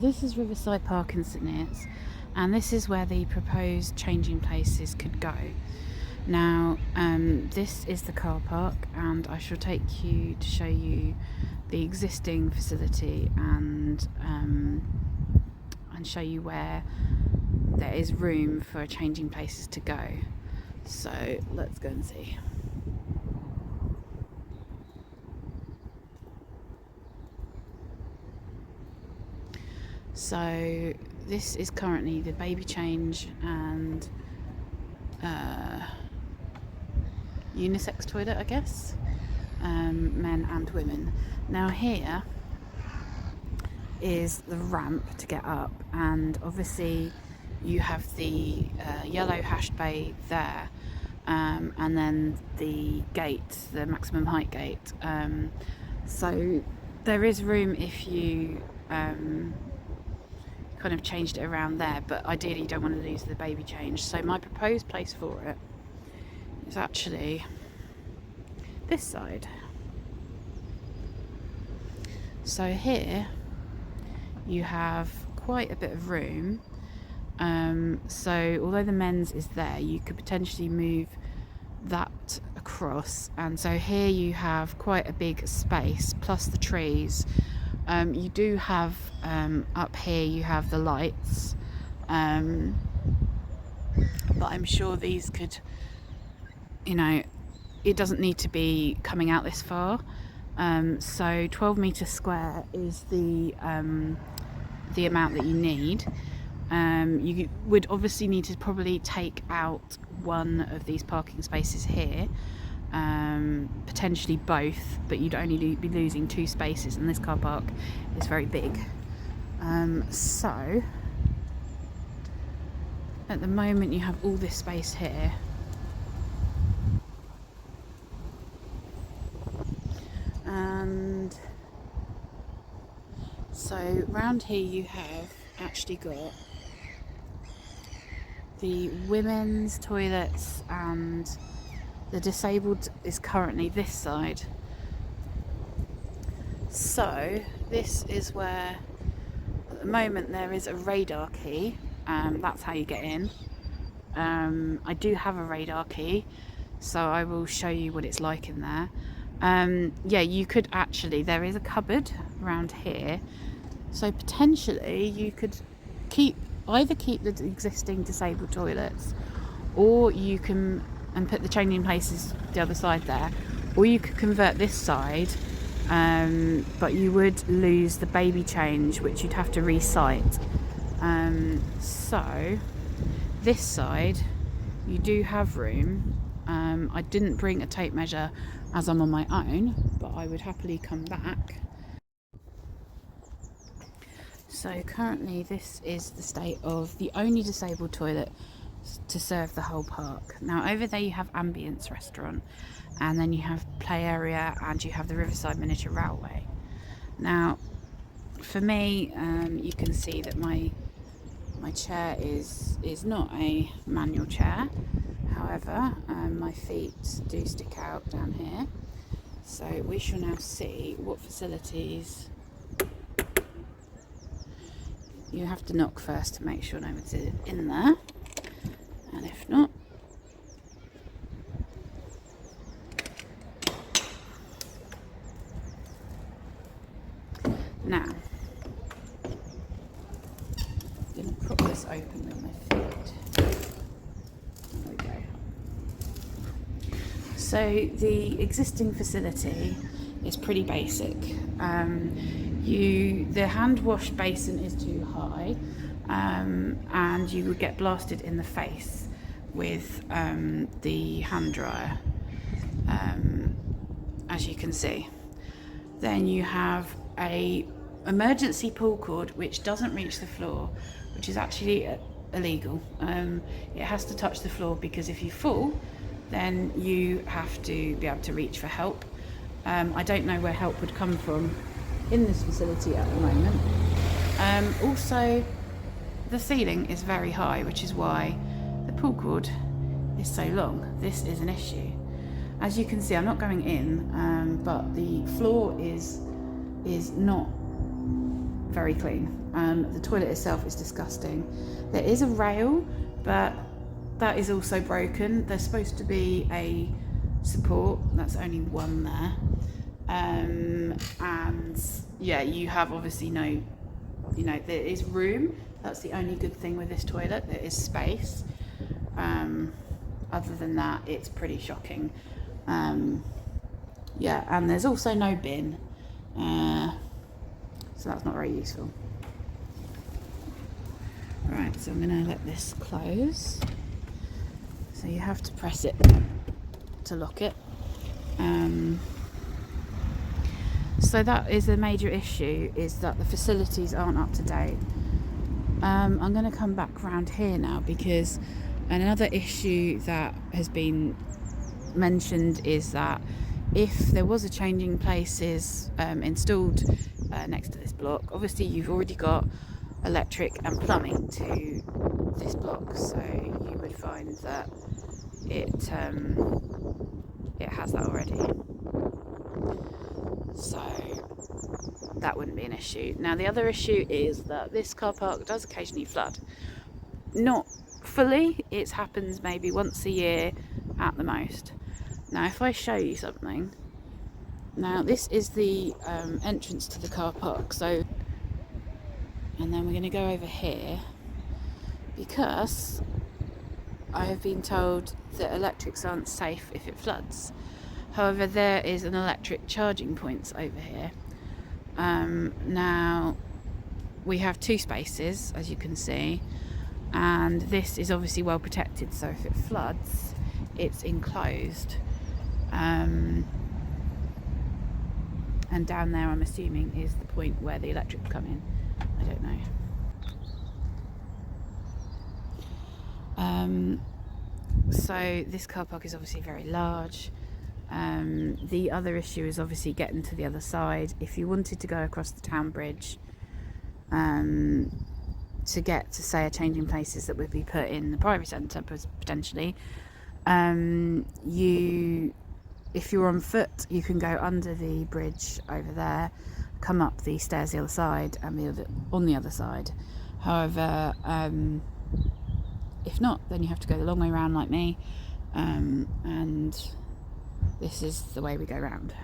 This is Riverside Park in St Neots, and this is where the proposed changing places could go. Now, this is the car park, and I shall take you to show you the existing facility and show you where there is room for changing places to go. So let's go and see. So this is currently the baby change and unisex toilet, I guess, men and women. Now here is the ramp to get up, and obviously you have the yellow hashed bay there, and then the gate, the maximum height gate. So there is room if you kind of changed it around there, but ideally you don't want to lose the baby change. So my proposed place for it is actually this side. So here you have quite a bit of room. So although the men's is there, you could potentially move that across, and so here you have quite a big space plus the trees. You do have up here you have the lights, but I'm sure these could, it doesn't need to be coming out this far. So 12 meters square is the amount that you need. You would obviously need to probably take out one of these parking spaces here, potentially both, but you'd only be losing 2 spaces, and this car park is very big. So at the moment you have all this space here, and so round here you have actually got the women's toilets, and the disabled is currently this side. So this is where at the moment there is a radar key. That's how you get in. I do have a radar key, so I will show you what it's like in there. Yeah, you could actually, there is a cupboard around here, so potentially you could either keep the existing disabled toilets, or you can put the changing places the other side there, or you could convert this side, but you would lose the baby change, which you'd have to re-site. So this side you do have room. I didn't bring a tape measure as I'm on my own, but I would happily come back. So currently this is the state of the only disabled toilet to serve the whole park. Now over there you have Ambience restaurant, and then you have play area, and you have the Riverside Miniature Railway. Now for me, you can see that my chair is not a manual chair. However, my feet do stick out down here, so we shall now see what facilities. You have to knock first to make sure no one's in there, and if not, now I'm going to prop this open with my feet. There we go. So the existing facility is pretty basic. The hand wash basin is too high, and you would get blasted in the face with the hand dryer, as you can see. Then you have a emergency pull cord which doesn't reach the floor, which is actually illegal. It has to touch the floor, because if you fall, then you have to be able to reach for help. I don't know where help would come from in this facility at the moment. Also, the ceiling is very high, which is why the pull cord is so long. This is an issue. As you can see, I'm not going in, but the floor is not very clean. The toilet itself is disgusting. There is a rail, but that is also broken. There's supposed to be a support, that's only one there. And yeah, you have obviously no, there is room. That's the only good thing with this toilet, there is space. Other than that, it's pretty shocking. Yeah, and there's also no bin, so that's not very useful. Right, so I'm going to let this close. So you have to press it to lock it. So that is a major issue, is that the facilities aren't up to date. I'm going to come back around here now, because another issue that has been mentioned is that if there was a changing places installed next to this block, obviously you've already got electric and plumbing to this block, so you would find that it has that already, so that wouldn't be an issue. Now the other issue is that this car park does occasionally flood. Not fully, it happens maybe once a year at the most. Now if I show you something, now this is the entrance to the car park, so, and then we're going to go over here, because I have been told that electrics aren't safe if it floods. However, there is an electric charging points over here. Now we have 2 spaces, as you can see, and this is obviously well protected, so if it floods it's enclosed. And down there, I'm assuming, is the point where the electric will come in. I don't know. So this car park is obviously very large. The other issue is obviously getting to the other side. If you wanted to go across the town bridge to get to, say, a changing places that would be put in the private centre potentially, if you're on foot, you can go under the bridge over there, come up the stairs the other side, and on the other side. However, if not, then you have to go the long way around like me, and this is the way we go round.